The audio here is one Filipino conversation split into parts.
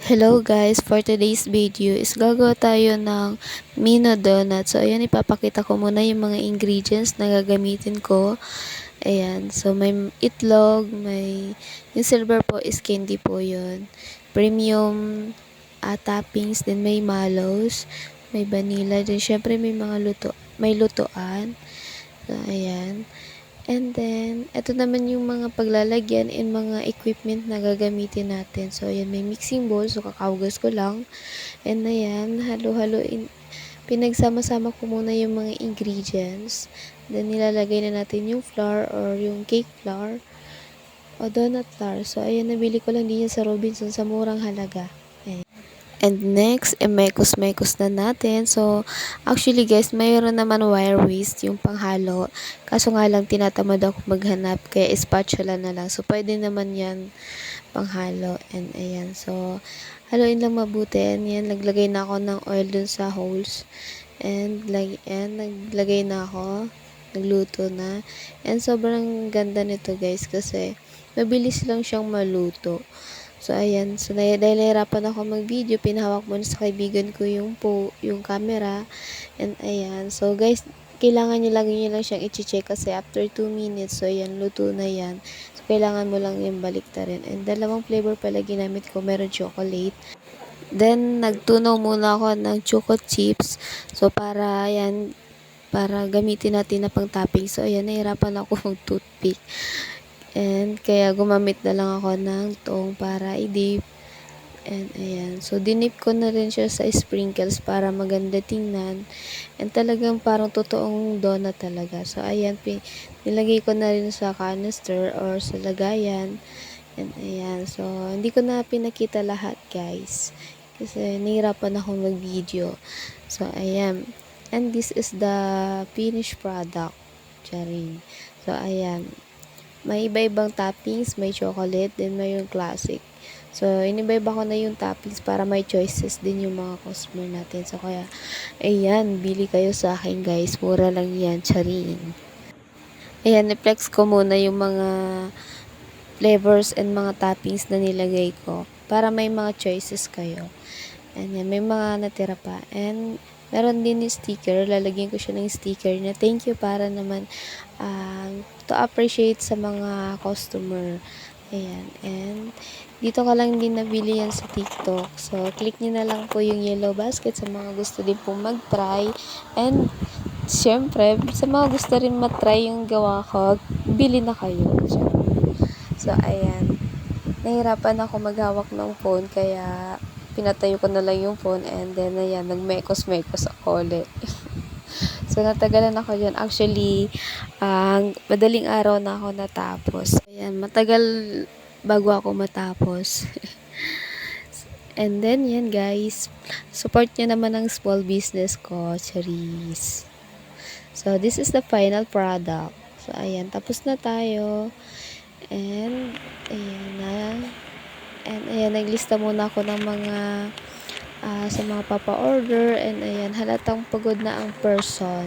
Hello guys, for today's video is gagawa tayo ng Mino Donut. So ayan, ipapakita ko muna yung mga ingredients na gagamitin ko. Ayan, so may itlog, yung silver po is candy po yun. Premium toppings, din may mallows, may vanilla, din syempre may lutoan. So ayan. And then, ito naman yung mga paglalagyan and mga equipment na gagamitin natin. So, ayan, may mixing bowl. So, kakaugas ko lang. And ayan, halo-haloin. Pinagsama-sama ko muna yung mga ingredients. Then, nilalagay na natin yung flour or yung cake flour o donut flour. So, ayan, nabili ko lang din yan sa Robinson sa murang halaga. Ayan. And next, mekos-mekos na natin. So, actually guys, mayroon naman wire waste yung panghalo. Kaso nga lang, tinatamad ako maghanap. Kaya spatula na lang. So, pwede naman yan panghalo. And ayan. So, haluin lang mabuti. And yan, naglagay na ako ng oil dun sa holes. And naglagay na ako. Nagluto na. And sobrang ganda nito guys. Kasi, mabilis lang siyang maluto. So, ayan. So, dahil nahirapan ako mag-video, pinahawak muna sa kaibigan ko yung camera. And, ayan. So, guys, kailangan nyo lang siyang i-check kasi after 2 minutes, so, ayan, luto na yan. So, kailangan mo lang yung baliktarin. And, dalawang flavor pala ginamit ko. Meron chocolate. Then, nagtunaw muna ako ng choco chips. So, para, ayan, para gamitin natin na pang topping. So, ayan, nahirapan ako mag-toothpick. And, kaya gumamit na lang ako ng tong para i-dip. And, ayan. So, dinip ko na rin siya sa sprinkles para maganda tingnan. And, talagang parang totoong donut talaga. So, ayan. Nilagay ko na rin sa canister or sa lagayan. And, ayan. So, hindi ko na pinakita lahat, guys. Kasi, nahirapan ako mag-video. So, ayan. And, this is the finished product. Charing. So, ayan. May iba-ibang toppings, may chocolate, then may yung classic. So, iniba-iba ko na yung toppings para may choices din yung mga customer natin. So, kaya, ayan, bili kayo sa akin guys. Mura lang yan, charing. Ayan, i-flex ko muna yung mga flavors and mga toppings na nilagay ko para may mga choices kayo. And yan, may mga natira pa. And, meron din yung sticker. Lalagyan ko siya ng sticker na thank you para naman to appreciate sa mga customer. Ayan. And, dito ka lang din nabili yan sa TikTok. So, click nyo na lang po yung yellow basket sa mga gusto din po mag-try. And, syempre, sa mga gusto rin matry yung gawa ko, bili na kayo. So, ayan. Nahirapan ako maghawak ng phone, kaya pinatayo ko na lang yung phone and then, ayan, nagmekos-mekos ako ulit. So, natagalan ako dyan. Actually, madaling araw na ako natapos. Ayan, matagal bago ako matapos. And then, yan guys. Support nyo naman ang small business ko, Charis. So, this is the final product. So, ayan, tapos na tayo. And, ayan na. And, ayan, naglista muna ako ng mga sa mga papa-order. And, ayan, halatang pagod na ang person.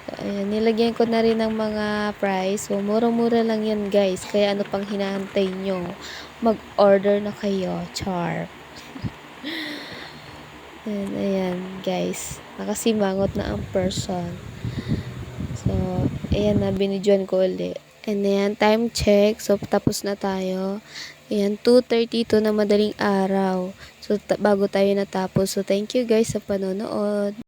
So, ayan, nilagyan ko na rin ng mga price. So, mura-mura lang yan, guys. Kaya, ano pang hinahantay nyo? Mag-order na kayo. Char. And, ayan, guys. Nakasimangot na ang person. So, ayan na, binidyoan ko ulit. And ayan, time check. So, tapos na tayo. Ayan, 2:32 na madaling araw. So, bago tayo natapos. So, thank you guys sa panonood.